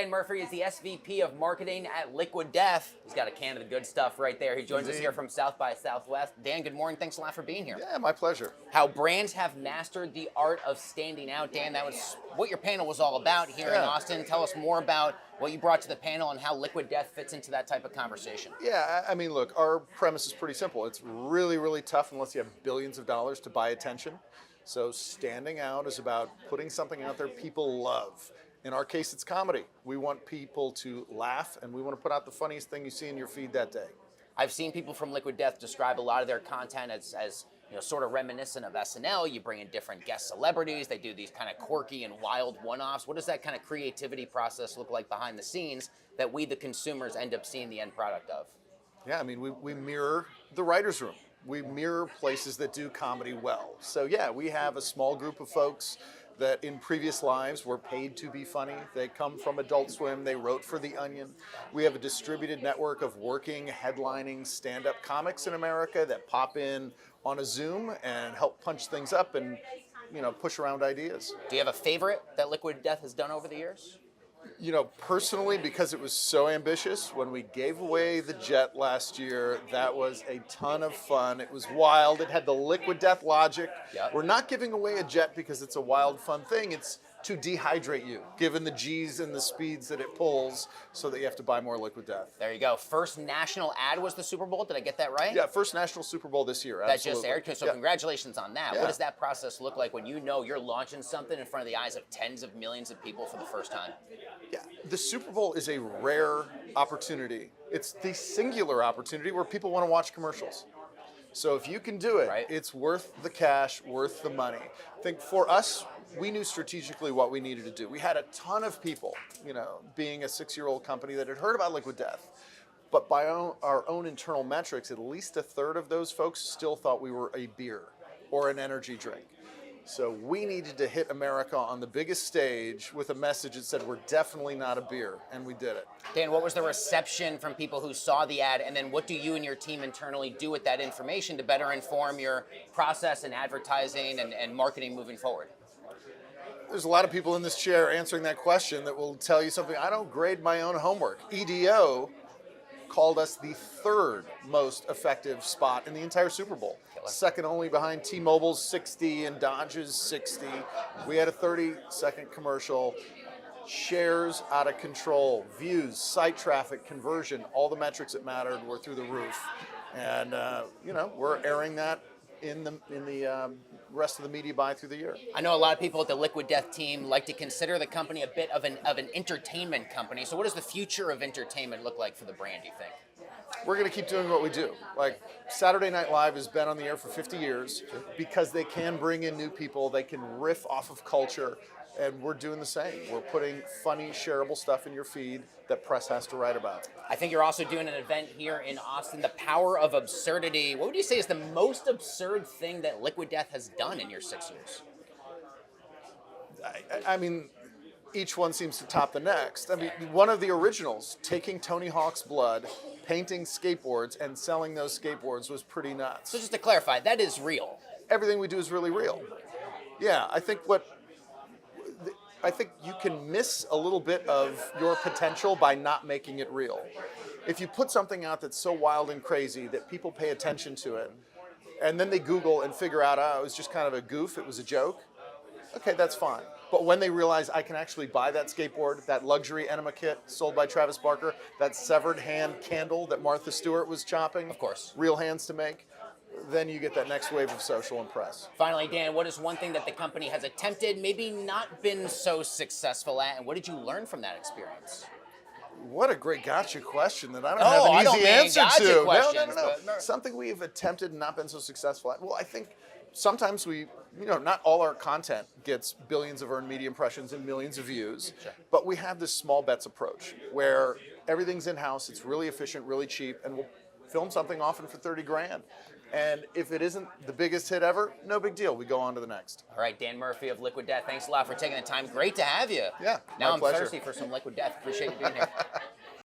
Dan Murphy is the SVP of Marketing at Liquid Death. He's got a can of the good stuff right there. He joins us here from South by Southwest. Dan, good morning. Thanks a lot for being here. Yeah, my pleasure. How brands have mastered the art of standing out. Dan, that was what your panel was all about here in Austin. Tell us more about what you brought to the panel and how Liquid Death fits into that type of conversation. Yeah, I mean, look, our premise is pretty simple. It's really, really tough unless you have billions of dollars to buy attention. So standing out is about putting something out there people love. In our case, it's comedy. We want people to laugh, and we want to put out the funniest thing you see in your feed that day. I've seen people from Liquid Death describe a lot of their content as sort of reminiscent of SNL. You bring in different guest celebrities. They do these kind of quirky and wild one-offs. What does that kind of creativity process look like behind the scenes that we, the consumers, end up seeing the end product of? Yeah, I mean, we mirror the writer's room. We mirror places that do comedy well. So yeah, we have a small group of folks that in previous lives were paid to be funny. They come from Adult Swim, they wrote for The Onion. We have a distributed network of working, headlining stand-up comics in America that pop in on a Zoom and help punch things up and push around ideas. Do you have a favorite that Liquid Death has done over the years? Personally, because it was so ambitious, when we gave away the jet last year, that was a ton of fun. It was wild. It had the Liquid Death logic. Yep. We're not giving away a jet because it's a wild, fun thing. It's to dehydrate you, given the G's and the speeds that it pulls, so that you have to buy more Liquid Death. There you go. First national ad was the Super Bowl. Did I get that right? Yeah, first national Super Bowl this year. That just aired. So congratulations on that. Yeah. What does that process look like when you know you're launching something in front of the eyes of tens of millions of people for the first time? Yeah, the Super Bowl is a rare opportunity. It's the singular opportunity where people want to watch commercials. So if you can do it, right, it's worth the cash, worth the money. I think for us, we knew strategically what we needed to do. We had a ton of people, being a 6-year-old company that had heard about Liquid Death. But by our own internal metrics, at least a third of those folks still thought we were a beer or an energy drink. So we needed to hit America on the biggest stage with a message that said we're definitely not a beer, and we did it. Dan, what was the reception from people who saw the ad, and then what do you and your team internally do with that information to better inform your process and advertising and marketing moving forward? There's a lot of people in this chair answering that question that will tell you something. I don't grade my own homework. EDO called us the third most effective spot in the entire Super Bowl. Second only behind T-Mobile's 60 and Dodge's 60. We had a 30-second commercial. Shares out of control, views, site traffic, conversion, all the metrics that mattered were through the roof. And we're airing that in the rest of the media buy through the year. I know a lot of people at the Liquid Death team like to consider the company a bit of an entertainment company. So what does the future of entertainment look like for the brand, do you think? We're going to keep doing what we do. Like Saturday Night Live has been on the air for 50 years because they can bring in new people, they can riff off of culture, and we're doing the same. We're putting funny, shareable stuff in your feed that press has to write about. I think you're also doing an event here in Austin, The Power of Absurdity. What would you say is the most absurd thing that Liquid Death has done in your 6 years? I mean, each one seems to top the next. I mean, one of the originals, taking Tony Hawk's blood, painting skateboards, and selling those skateboards was pretty nuts. So just to clarify, that is real. Everything we do is really real. Yeah, I think you can miss a little bit of your potential by not making it real. If you put something out that's so wild and crazy that people pay attention to it, and then they Google and figure out, it was just kind of a goof, it was a joke, okay, that's fine. But when they realize I can actually buy that skateboard, that luxury enema kit sold by Travis Barker, that severed hand candle that Martha Stewart was chopping, of course, real hands to make, then you get that next wave of social and press. Finally, Dan, what is one thing that the company has attempted, maybe not been so successful at, and what did you learn from that experience? What a great gotcha question that I don't have an easy answer to. No. Something we've attempted and not been so successful at. Well, I think sometimes not all our content gets billions of earned media impressions and millions of views, but we have this small bets approach where everything's in-house, it's really efficient, really cheap, and we'll film something often for 30 grand. And if it isn't the biggest hit ever, no big deal. We go on to the next. All right, Dan Murphy of Liquid Death, thanks a lot for taking the time. Great to have you. Yeah, now my I'm pleasure. thirsty for some Liquid Death. Appreciate you being here.